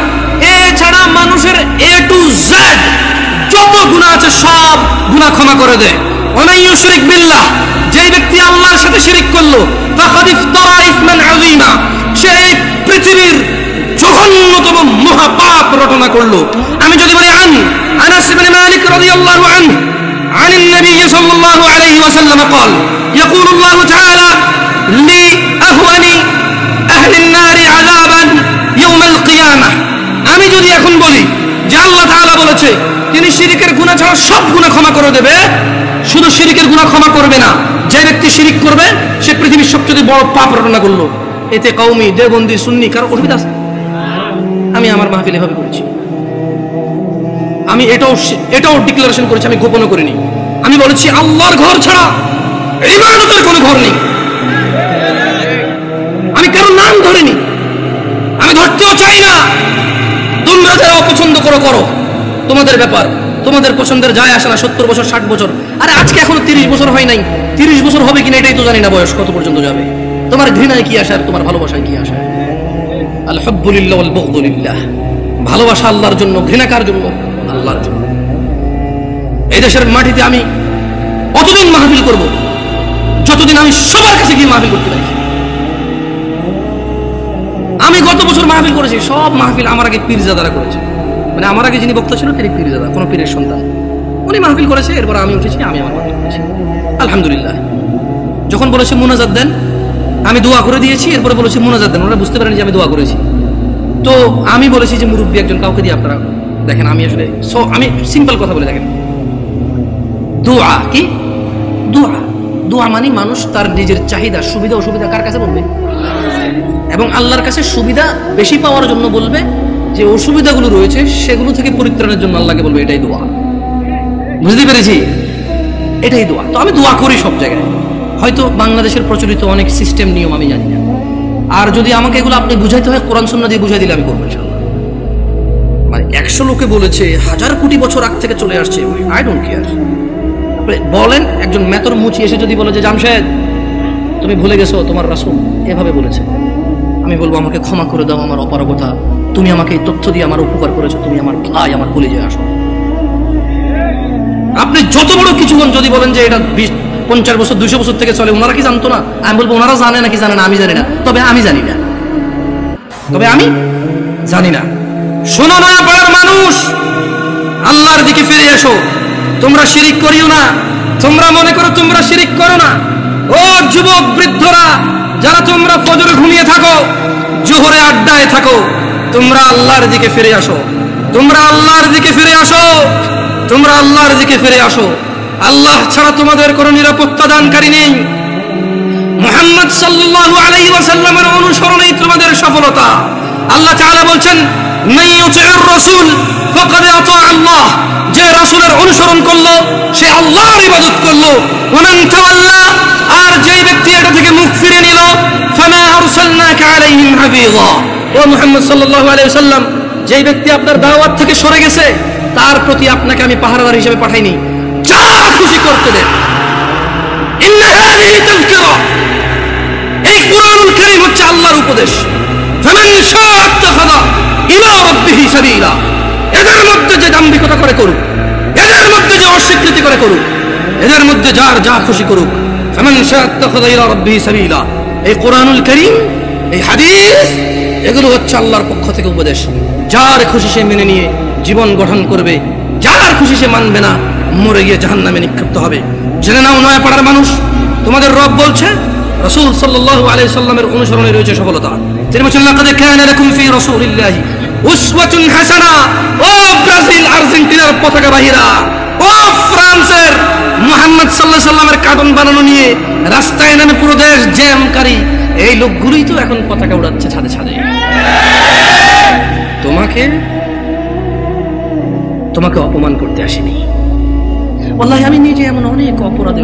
এছাড়া মানুষের এ টু জেড যত গুনাহ আছে সব গুনাহ ক্ষমা করে দেয়। ওয়া মান ইউশরিক বিল্লাহ, যে ব্যক্তি আল্লাহর সাথে শিরিক করলো, ফাকাদ ইফতারা ইসমান আযীমা, সে পৃথিবীর জঘন্যতম মহাপাপ রটনা করলো। আমি যদি বলি আনাস ইবনে মালিক রাদিয়াল্লাহু আনহু عن النبي صلى الله عليه وسلم قال يقول الله تعالى لأهون أهل النار عذابا يوم القيامة। আমি যদি এখন বলি যে আল্লাহ তাআলা বলেছে তিনি শিরকের গুনাহ ছাড়া সব গুনাহ ক্ষমা করে দেবে, শুধু শিরকের গুনাহ ক্ষমা করবে না, যে ব্যক্তি শিরিক করবে সে পৃথিবীর সবচেয়ে বড় পাপ রটনা করলো। এতে কওমি, দেওবন্দি, সুন্নি কারো অসুবিধা আছে? আমি আমার মাহফিলে এভাবে করেছি। আমি এটাও ডিক্লারেশন করেছি, আমি গোপন করিনি। আমি বলেছি আল্লাহর ঘর ছাড়া ইবাদতের কোনো ঘর নেই। আমি কারো নাম ধরিনি, আমি ধরতেও চাই না। তোমরা যারা অপছন্দ করো করো, তোমাদের ব্যাপার, তোমাদের পছন্দের যায় আসে না। 70 বছর 60 বছর, আরে আজকে এখনো 30 বছর হয় নাই, 30 বছর হবে কিনা এটাই তো জানি না, বয়স কত পর্যন্ত যাবে। তোমার ঘৃণায় কি আসে আর তোমার ভালোবাসায় কি আসে? আল হুব্বু লিল্লাহ ওয়াল বুগদু লিল্লাহ। ভালোবাসা আল্লাহর জন্য, ঘৃণা কার জন্য? আল্লাহর জন্য। এই দেশের মাটিতে আমি অতদিন মাহফিল করব যতদিন আমি সবার কাছে গিয়ে মাহফিল করতে পারি। আমি গত বছর মাহফিল করেছি, সব মাহফিল আমার আগে পীরজাদারা করেছে। মানে আমার আগে যিনি বক্তা ছিল তিনি পীরজাদা, কোনো পীরের সন্তান, উনি মাহফিল করেছে। এরপর আমি উঠেছি, আমি আমার মাহফিল করেছি, আলহামদুলিল্লাহ। যখন বলেছে মুনাজাত দেন, আমি দোয়া করে দিয়েছি। এরপরে বলেছে মুনাজাত দেন, ওরা বুঝতে পারেন যে আমি দোয়া করেছি। তো আমি বলেছি যে মুরব্বী একজন কাউকে দিয়ে আপনারা দেখেন। আমি আসলে আমি সিম্পল কথা বলে দেখেন, দোয়া কি? দোয়া মানে মানুষ তার নিজের চাহিদা, সুবিধা অসুবিধা কার কাছে বলবে? এবং আল্লাহর কাছে সুবিধা বেশি পাওয়ার জন্য বলবে, যে অসুবিধাগুলো রয়েছে সেগুলো থেকে পরিত্রাণের জন্য আল্লাহকে বলবে। এটাই দোয়া। বুঝতে পেরেছি? এটাই দোয়া। তো আমি দোয়া করি সব জায়গায়। হয়তো বাংলাদেশের প্রচলিত অনেক সিস্টেম নিয়ম আমি জানি না, আর যদি আমাকে এগুলো আপনি বুঝাইতে হয় কোরআন সুন্নাহ দিয়ে বুঝাই দিলে আমি করবো ইনশাআল্লাহ। মানে 100 লোকে বলেছে, 1000 কোটি বছর আগ থেকে চলে আসছে, আই ডোন্ট কেয়ার। বলেন একজন মেতর মুচি এসে যদি বলে যে জামশেদ তুমি ভুলে গেছো তোমার রাসূল এভাবে বলেছে, আমি বলবো আমাকে ক্ষমা করে দাও, আমার অপারগতা, তুমি আমাকে এই তথ্য দিয়ে আমার উপকার করেছো, তুমি আমার ভাই, আমার কলিজায় আসো। আপনি যত বড় কিছু যদি বলেন যে এটা 50 বছর 200 বছর থেকে চলে, ওনারা কি জানতো না? আমি বলবো ওনারা জানে নাকি জানে না আমি জানি না, তবে আমি জানি না, শোনো না পাড়ার মানুষ, আল্লাহর দিকে ফিরে এসো। তোমরা শিরিক করিও না। তোমরা মনে করো তোমরা শিরিক করো না। ও যুবক বৃদ্ধরা, যারা তোমরা ফজরে ঘুমিয়ে থাকো, জোহরে আড্ডায় থাকো, তোমরা আল্লাহর দিকে ফিরে আসো। তোমরা আল্লাহর দিকে ফিরে আসো। তোমরা আল্লাহর দিকে ফিরে আসো। আল্লাহ ছাড়া তোমাদের কোনো নিরাপত্তা দানকারী নেই। মুহাম্মদ সাল্লাল্লাহু আলাইহি ওয়াসাল্লামের অনুসরণেই তোমাদের সফলতা। আল্লাহ তাআলা বলছেন, মান ইউতিউর রাসূল ফাকাদ আতা আল্লাহ। যে রাসূলের অনুসরণ করলো সে আল্লাহর ইবাদত করলো। ওয়া মান তাওয়াল্লা, আর যে ব্যক্তি এটা থেকে মুখ ফিরে নিল, ফামা আরসালনাকা আলাইহিম হাফিযা। ও মুহাম্মদ সাল্লাল্লাহু আলাইহি ওয়াসাল্লাম, যে ব্যক্তি আপনার দাওয়াত থেকে সরে গেছে তার প্রতি আপনাকে আমি পাহারাদার হিসেবে পাঠাইনি, যা খুশি করতে দেন। ইন্না হাযিহি তাযকিরা, এই কুরআনুল কারীম হচ্ছে আল্লাহর উপদেশ। ফামান শাআ আত্তাখাযা ইলা রাব্বিহি সাবিলা। এদের মধ্যে যে দাম্ভিকতা করে করুক, এদের মধ্যে যে অস্বীকৃতি করে করুক, এদের মধ্যে যার যা খুশি করুক। ফামান শাআ ইত্তাখাযা ইলা রাব্বিহি সাবিলা। এই কোরআনুল কারীম, এই হাদিস, এগুলো হচ্ছে আল্লাহর পক্ষ থেকে উপদেশ। যার খুশি সে মেনে নিয়ে জীবন গঠন করবে, যার খুশি সে মানবে না, মরে গিয়ে জাহান্নামে নিক্ষিপ্ত হবে। জেনে নাও নয়াপাড়ার মানুষ, তোমাদের রব বলছে রাসূল সাল্লাল্লাহু আলাইহি সাল্লামের অনুসরণে রয়েছে সফলতা। তিনি বলেছেন লাকাদ কানা লাকুম ফি রাসূলিল্লাহি উসওয়াতুন হাসানা। ও ব্রাজিল আর্জেন্টিনার পতাকাবাহীরা, ও ফ্রান্সের মুহাম্মদ সাল্লাল্লাহু আলাইহি সাল্লামের কার্টুন বানানো নিয়ে রাস্তায় নামে পুরো দেশ জ্যামকারী এই লোকগুলোই তো এখন পতাকা উড়াচ্ছে ছাদে ছাদে। তোমাকে অপমান করতে আসেনি। ওয়াল্লাহি আমি নিজে এমন অনেক অপরাধী,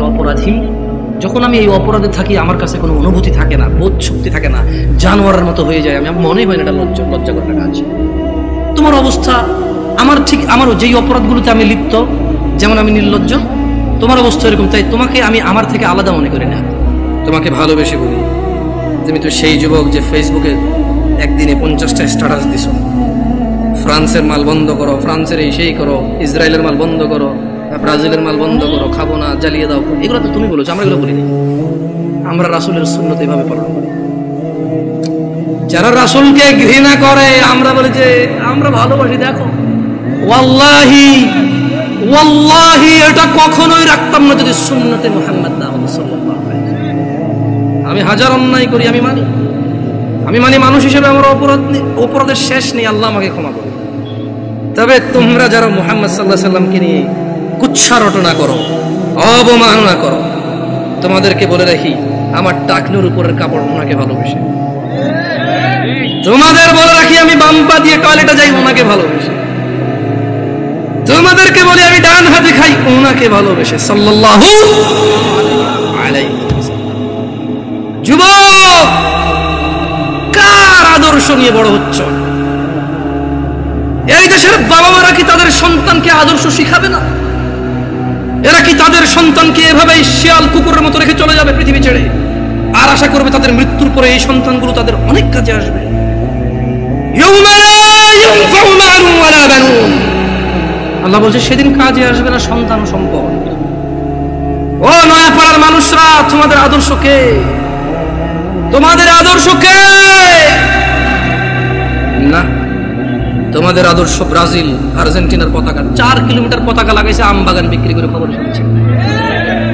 যখন আমি এই অপরাধে থাকি আমার কাছে কোনো অনুভূতি থাকে না, বোধ শক্তি থাকে না, জানোয়ারের মতো হয়ে যায়। আমি মনেই হয় না এটা লজ্জাকর কাজ। তোমার অবস্থা আমার যেই অপরাধগুলোতে আমি লিপ্ত, যেমন আমি নির্লজ্জ, তোমার অবস্থা এরকম। তাই তোমাকে আমি আমার থেকে আলাদা মনে করি না, তোমাকে ভালোবেসে বলি। তুমি তো সেই যুবক যে ফেসবুকে একদিনে 50টা স্ট্যাটাস দিছো, ফ্রান্সের মাল বন্ধ করো, ফ্রান্সের এই সেই করো, ইসরায়েলের মাল বন্ধ করো, ব্রাজিলের মাল বন্ধ করো, খাবো না, জ্বালিয়ে দাও। এগুলো তো তুমি বলেছো, আমরা এগুলো বলিনি। আমরা রাসূলের সুন্নাত এভাবে পালন করি। যারা রাসূলকে ঘৃণা করে আমরা বলি যে আমরা ভালোবাসি। দেখো ওয়াল্লাহি এটা কখনোই রাখতাম না যদি সুন্নতে মুহাম্মদ না হতো সাল্লাল্লাহু আলাইহি ওয়াসাল্লাম। আমি হাজার অন্যায় করি, আমি মানি মানুষ হিসেবে আমার অপরাধের শেষ নেই, আল্লাহ আমাকে ক্ষমা করবে। তবে তোমরা যারা মুহাম্মদ সাল্লাল্লাহু আলাইহি সাল্লামকে নিয়ে কুৎসা রটনা করো, অবমাননা করো, তোমাদেরকে বলে রাখি আমার টাকনুর উপরের কাপড় ওনাকে ভালোবেসে। তোমাদের বলে রাখি আমি বাম পা দিয়ে টয়লেটে যাই ওনাকে ভালোবেসে। তোমাদেরকে বলি আমি ডান হাতে খাই ওনাকে ভালোবেসে সাল্লাল্লাহু আলাইহি ওয়াসাল্লাম। যুবক, কার আদর্শ নিয়ে বড় হচ্ছ? এই দেশের বাবা মারা কি তাদের সন্তানকে আদর্শ শিখাবে না? এরা কি তাদের সন্তানকে এভাবেই শিয়াল কুকুরের মতো রেখে চলে যাবে পৃথিবী ছেড়ে, আর আশা করবে তাদের মৃত্যুর পরে এই সন্তানগুলো তাদের অনেক কাজে আসবে? আল্লাহ বলছে সেদিন কাজে আসবে না সন্তান ও সম্পদ। ও নয়াপাড়ার মানুষরা, তোমাদের আদর্শ কে? তোমাদের আদর্শ কে? না, তোমাদের আদর্শ ব্রাজিল আর্জেন্টিনার পতাকা। 4 কিলোমিটার পতাকা লাগাইছে, আম বাগান বিক্রি করে খবর শুনছে।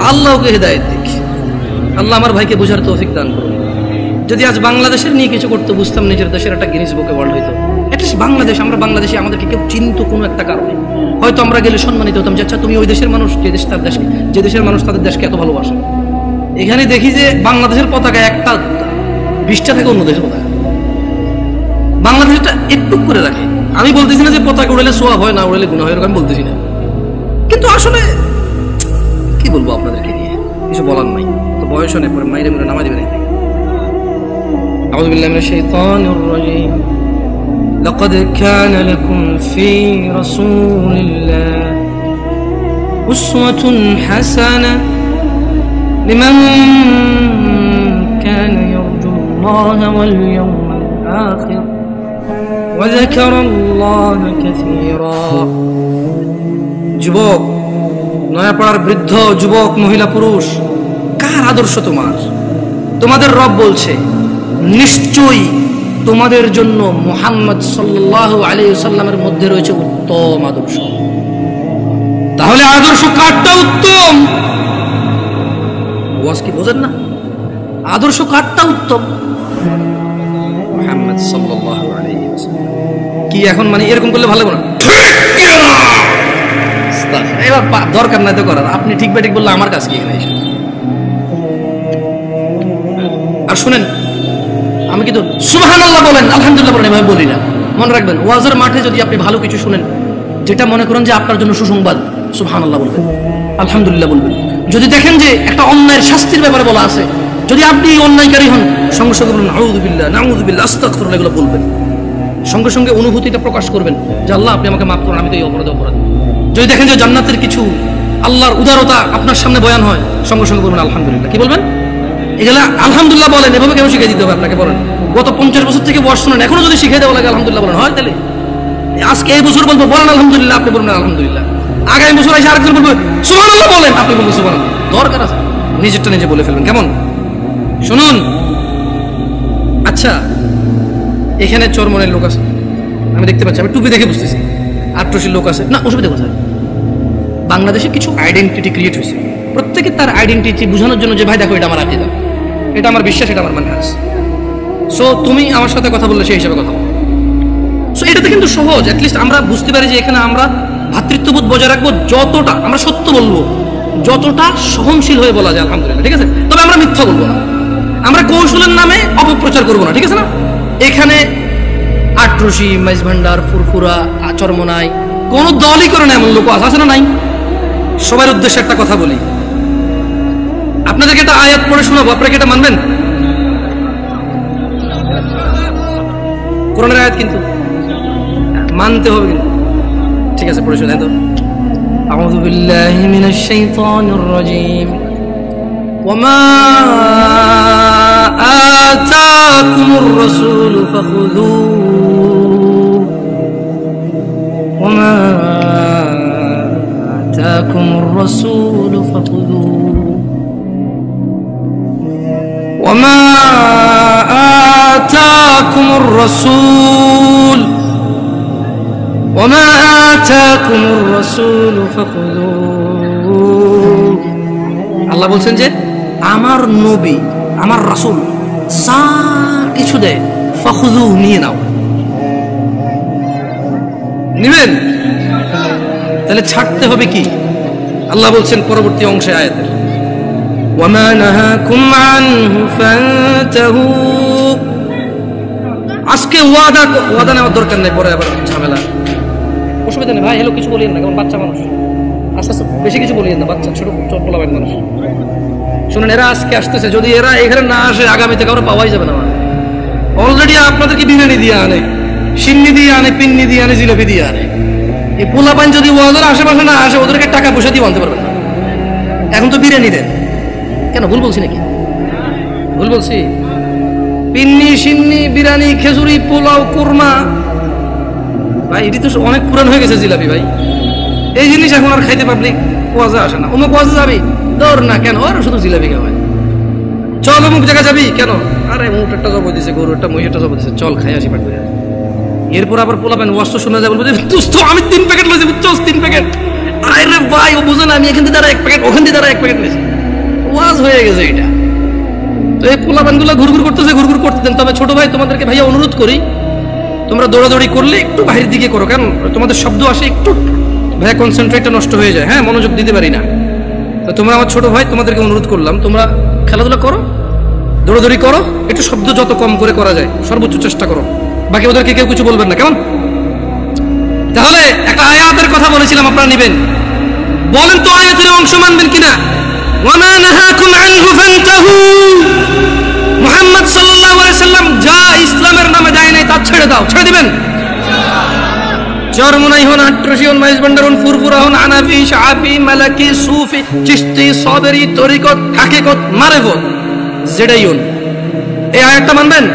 আল্লাহকে হেদায়েত দিক। আল্লাহ আমার ভাইকে বোঝার তৌফিক দান করুন। যদি আজ বাংলাদেশের নিয়ে কিছু করতে বুঝতাম, নিজের দেশের একটা গিনিস বুকে ওয়ার্ল্ড হইতো। অ্যাটলিস্ট বাংলাদেশ, আমরা বাংলাদেশি, আমাদেরকে কেউ চিনতো কোনো একটা কারণে, হয়তো আমরা গেলে সম্মানিত হতাম যে আচ্ছা তুমি ওই দেশের মানুষ, যে দেশের মানুষ তাদের দেশকে এত ভালোবাসে। এখানে দেখি যে বাংলাদেশের পতাকা একটা 20টা থেকে অন্য দেশের পতাকা, বাংলাদেশটা একটু করে রাখে। আমি বলতেছি না যে পতাকা উড়ালে সোয়াব হয়, না উড়ালে গুনাহ হয়, এরকম আমি বলতেছি না, কিন্তু আসলে কি বলবো আপনাদেরকে নিয়ে, কিছু বলার নাই। তো বয়স অনেক পরে মাইরে মেরে নামা দিবেন। আউযু বিল্লাহি মিনাশ শাইতানির রাজীম। লাকাদ কানা লাকুম ফি রাসূলিল্লাহি উসওয়াতুন হাসানাহ লিমান কানা ইয়ারজুল্লাহা ওয়াল ইয়াওমাল আখির ওয়া যাকারাল্লাহা কাসীরা। যুবক, নয়াপাড়ার বৃদ্ধ, যুবক, মহিলা, পুরুষ, কার আদর্শ তোমার? তোমাদের রব বলছে নিশ্চয়ই তোমাদের জন্য মুহাম্মদ সাল্লাল্লাহু আলাইহি ওয়াসাল্লামের মধ্যে রয়েছে উত্তম আদর্শ। তাহলে আদর্শ কারটা উত্তম? ওয়াজ কি বোঝেন না? আদর্শ কারটা উত্তম? মুহাম্মদ সাল্লাল্লাহু আলাইহি ওয়াসাল্লাম। কি এখন মানে এরকম করলে ভালো না? এবার দরকার নাই তো করার। আপনি ঠিক বা ঠিক বললে আমার কাছে কি এখানে এসে। আর শুনেন, আমি কিন্তু সুবহানাল্লাহ বলেন, আলহামদুলিল্লাহ বলেন, এভাবে বলি না। মনে রাখবেন, ওয়াজের মাঠে যদি আপনি ভালো কিছু শুনেন, যেটা মনে করেন যে আপনার জন্য সুসংবাদ, সুবহানাল্লাহ বলবেন, আলহামদুলিল্লাহ বলবেন। যদি দেখেন যে একটা অন্যায়ের শাস্তির ব্যাপারে বলা আছে, যদি আপনি অন্যায়কারী হন, সঙ্গে সঙ্গে বলবেন আউযুবিল্লাহ, নাউযুবিল্লাহ, আস্তাগফিরুল্লাহ, এগুলো বলবেন। সঙ্গে সঙ্গে অনুভূতিটা প্রকাশ করবেন যে আল্লাহ আপনি আমাকে মাফ করুন, আমি তো এই অপরাধ। যদি দেখেন যে জান্নাতের কিছু, আল্লাহর উদারতা আপনার সামনে বয়ান হয়, সঙ্গে সঙ্গে বলবেন আলহামদুলিল্লাহ। কি বলবেন? এগুলা আলহামদুলিল্লাহ বলেন। এভাবে কেন শিখিয়ে দিতে হবে আপনাকে? বলেন গত 50 বছর থেকে ওয়াজ শুনেন, এখনো যদি শিখিয়ে দেওয়া লাগে আলহামদুলিল্লাহ বলেন, হয় তাহলে আজকে এই বছর বলবো বলেন আলহামদুলিল্লাহ, আপনি বলবেন আলহামদুলিল্লাহ। আগামী বছর এসে আরেকজন বলবে সুবহানাল্লাহ বলেন, আপনি বলবেন সুবহানাল্লাহ। দরকার আছে নিজেরটা নিজে বলে ফেলবেন, কেমন? শুনুন, আচ্ছা এখানে চরমনের লোক আছে, আমি দেখতে পাচ্ছি, আমি টুপি দেখে বুঝতেছি আট্রসির লোক আছে না, অসুবিধা কোথায়? বাংলাদেশে কিছু আইডেন্টিটি ক্রিয়েট হয়েছে, প্রত্যেকে তার আইডেন্টিটি বোঝানোর জন্য যে ভাই দেখো এটা আমার আকীদা, এটা আমার বিশ্বাস, এটা আমার মানহাজ, সো তুমি আমার সাথে কথা বললে সেই হিসাবে কথা বলো। সো এটাতে কিন্তু সহজ, অ্যাটলিস্ট আমরা বুঝতে পারি যে এখানে আমরা ভ্রাতৃত্ববোধ বজায় রাখবো, যতটা আমরা সত্য বলবো, যতটা সহনশীল হয়ে বলা যায় আলহামদুলিল্লাহ, ঠিক আছে? তবে আমরা মিথ্যা বলবো না, আমরা কৌশলের নামে অপপ্রচার করবো না, ঠিক আছে না? এখানে আট্রসি, মাইজভান্ডার, ফুরফুরা, চরমনাই কোন দলই করে না এমন লোক আছে না? নাই। সবার উদ্দেশ্যে একটা কথা বলি, আপনাদেরকে একটা আয়াত পড়ে শোনাবো, আপনারা কি এটা মানবেন? কোরআনের আয়াত কিন্তু মানতে হবে কিন্তু, ঠিক আছে? পড়ে শোনাই তো। আউযু বিল্লাহি মিনাশ শাইতানির রাজীম। ওয়ামা আতাকুমুর রাসূলু ফাখুযুহু ওয়ামা আতাকুমুর রাসূলু ফাখুযুহু ওয়ামা আতাকুমুর রাসূল ওয়ামা আতাকুমুর রাসূলু ফাখুযুহু। আল্লাহ বলছেন যে আমার নবী, আমার রাসূল যা কিছু দেয় ফাখুযুহু, নিয়ে নাও। নিবেন? তাহলে ছাড়তে হবে কি? আল্লাহ বলছেন পরবর্তী অংশে আয়াতে, ওয়ামা নাহাকুম আনহু ফান্তাহু। আজকে ওয়াদা নেওয়ার দরকার নেই, পরে আবার ঝামেলা, অসুবিধা নেই ভাই। হ্যালো কিছু বলিয়েন না, কারণ বাচ্চা মানুষ, আস্তে আস্তে বেশি কিছু বলিয়েন না, বাচ্চা ছোট পোলাবেন মানুষ। শুনুন, এরা আজকে আসতেছে, যদি এরা এখানে না আসে আগামীতে কারো পাওয়াই যাবে না। অলরেডি আপনাদেরকে বিরিয়ানি দিয়ে আনে, সিন্নি দিয়ে আনে, পিন্নি দিয়ে আনে, জিলাপি দিয়ে আনে। এই পোলাপান যদি ওদের আশেপাশে না আসে, ওদেরকে টাকা পয়সা দিয়ে আনতে পারবেন না। এখন তো বিরিয়ানি দেন, কেন? ভুল বলছি নাকি? ভুল বলছি? পিন্নি, সিন্নি, বিরিয়ানি, খেজুরি, পোলাও, কোরমা, ভাই এটি তো অনেক পুরান হয়ে গেছে জিলাপি ভাই। এই জিনিস এখন আর খাইতে পাবলিক ওয়াজে আসে না। অমুক ওয়াজে যাবি, দৌড় না, কেন? ওর শুধু জিলাপি খাওয়ায়। চল অমুক জায়গায় যাবি, কেন? আরে মুখটা জব দিছে, গরুটা মহিষটা জব দিছে, চল খাই আসি পাঠ করে। এরপর আবার পোলাবেন ওয়াজ তো শোনা যায়, বলবো যে দোস্ত আমি 3 প্যাকেট লইছি, বুঝছস? 3 প্যাকেট। আরে ভাই ও বুঝো না, আমি এখান থেকে তারা 1 প্যাকেট, ওখান থেকে তারা 1 প্যাকেট লইছি। ওয়াজ হয়ে গেছে এটা। তো এই পোলাবানগুলো ঘুরঘুর করতেছে, ঘুরঘুর করতে দেন। তবে ছোট ভাই তোমাদেরকে ভাইয়া অনুরোধ করি, তোমরা দৌড়াদৌড়ি করলে একটু বাইরের দিকে করো, কারণ তোমাদের শব্দ আসে, একটু ভাইয়া কনসেন্ট্রেটটা নষ্ট হয়ে যায়, হ্যাঁ, মনোযোগ দিতে পারি না। তো তোমরা আমার ছোট ভাই, তোমাদেরকে অনুরোধ করলাম, তোমরা খেলাধুলা করো, দৌড়াদৌড়ি করো, একটু শব্দ যত কম করে করা যায় সর্বোচ্চ চেষ্টা করো। বাকি ওদেরকে কেউ কিছু বলবেন না, কেমন? তাহলে একটা আয়াতের কথা বলেছিলাম, আপনারা নিবেন, বলেন তো আয়াতের অংশ মানবেন কিনা? ওয়ামা নাহাকুম আনহু ফান্তাহু। মুহাম্মদ সাল্লাল্লাহু আলাইহি সাল্লাম যা ইসলামের নামে দেয় নাই তা ছেড়ে দাও, ছেড়ে দিবেন? চরমনাই হন, আট্রসি হন, মাইজভান্ডার হন, ফুরফুরা হন, হানাফি, শাফি, মালিকি, সুফি, চিশতি, সাদরি, তরিকত, হাকিকত, মারিফত, যেটাই হন, এই আয়াতটা মানবেন?